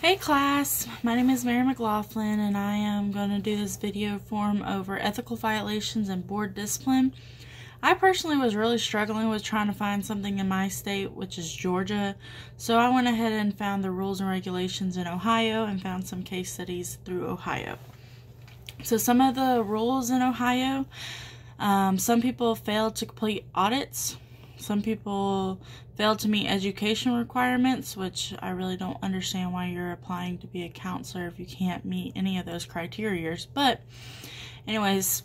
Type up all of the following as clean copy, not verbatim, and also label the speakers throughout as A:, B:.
A: Hey class, my name is Mary McLaughlin and I am going to do this video form over ethical violations and board discipline. I personally was really struggling with trying to find something in my state, which is Georgia, so I went ahead and found the rules and regulations in Ohio and found some case studies through Ohio. So some of the rules in Ohio, some people failed to complete audits. Some people failed to meet education requirements, which I really don't understand why you're applying to be a counselor if you can't meet any of those criteria. But anyways,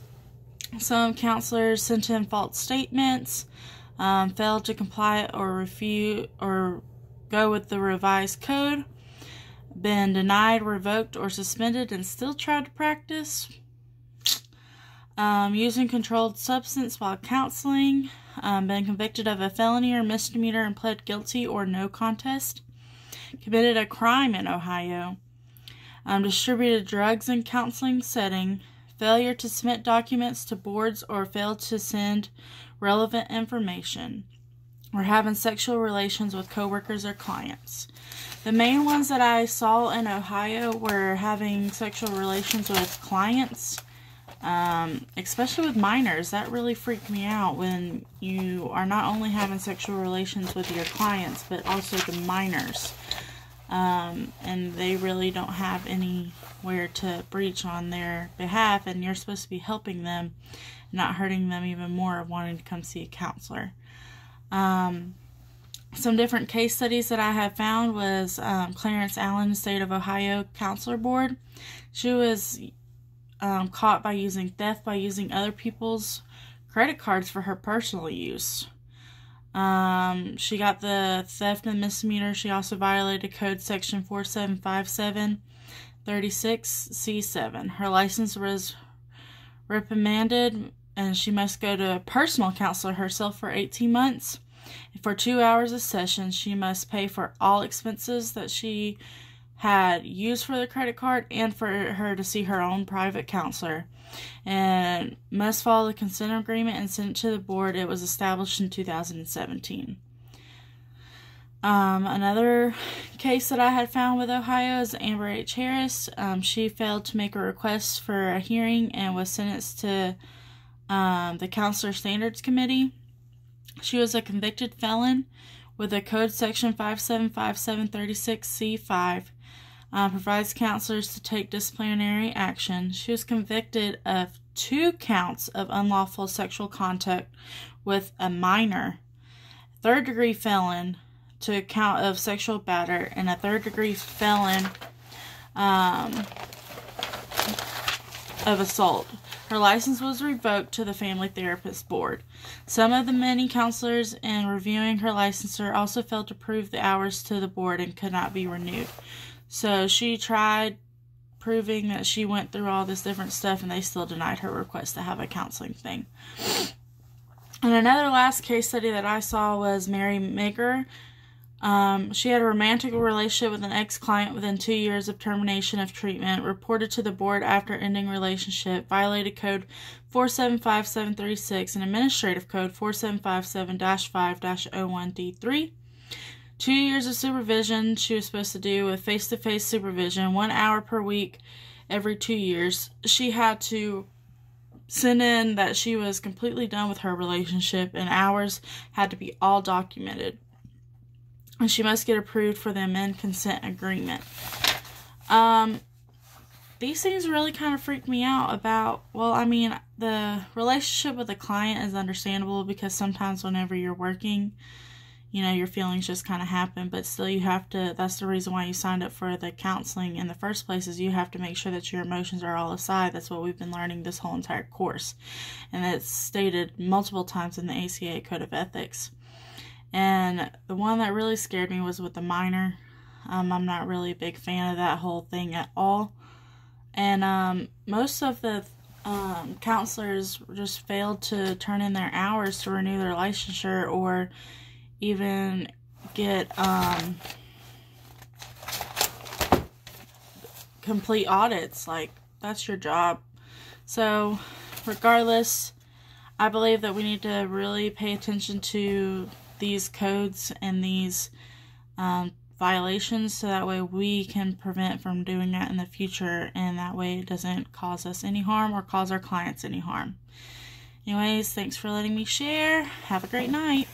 A: some counselors sent in false statements, failed to comply or refuse or go with the revised code, been denied, revoked, or suspended and still tried to practice, using controlled substance while counseling, been convicted of a felony or misdemeanor and pled guilty or no contest, committed a crime in Ohio, distributed drugs in counseling setting, failure to submit documents to boards or failed to send relevant information, or having sexual relations with coworkers or clients. The main ones that I saw in Ohio were having sexual relations with clients, especially with minors. That really freaked me out when you are not only having sexual relations with your clients, but also the minors. And they really don't have anywhere to breach on their behalf, and you're supposed to be helping them, not hurting them even more of wanting to come see a counselor. Some different case studies that I have found was Clarence Allen, State of Ohio Counselor Board. She was caught by using other people's credit cards for her personal use. She got the theft and misdemeanor. She also violated code section 475736C7. Her license was reprimanded and she must go to a personal counselor herself for 18 months. For 2 hours a session, she must pay for all expenses that she had used for the credit card and for her to see her own private counselor, and must follow the consent agreement and send it to the board. It was established in 2017. Another case that I had found with Ohio is Amber H. Harris. She failed to make a request for a hearing and was sentenced to the Counselor Standards Committee. She was a convicted felon with a code section 575736C5. Provides counselors to take disciplinary action. She was convicted of 2 counts of unlawful sexual contact with a minor, 3rd-degree felon to a count of sexual battery, and a 3rd-degree felon of assault. Her license was revoked to the Family Therapist Board. Some of the many counselors in reviewing her licensure also failed to prove the hours to the board and could not be renewed. So she tried proving that she went through all this different stuff and they still denied her request to have a counseling thing. And another last case study that I saw was Mary Mager. She had a romantic relationship with an ex-client within 2 years of termination of treatment, reported to the board after ending relationship, violated code 475736 and administrative code 4757-5-01D3. 2 years of supervision she was supposed to do with face-to-face supervision, 1 hour per week every 2 years. She had to send in that she was completely done with her relationship and hours had to be all documented. And she must get approved for the amend consent agreement. These things really kind of freaked me out about, well, I mean, the relationship with the client is understandable because sometimes whenever you're working, you know, your feelings just kind of happen, but still you have to, that's the reason why you signed up for the counseling in the first place, is you have to make sure that your emotions are all aside. That's what we've been learning this whole entire course. And it's stated multiple times in the ACA Code of Ethics. And the one that really scared me was with the minor. I'm not really a big fan of that whole thing at all. And most of the counselors just failed to turn in their hours to renew their licensure or even get complete audits. Like, that's your job. So regardless, I believe that we need to really pay attention to these codes and these violations, so that way we can prevent from doing that in the future, and that way it doesn't cause us any harm or cause our clients any harm. Anyways, thanks for letting me share. Have a great night.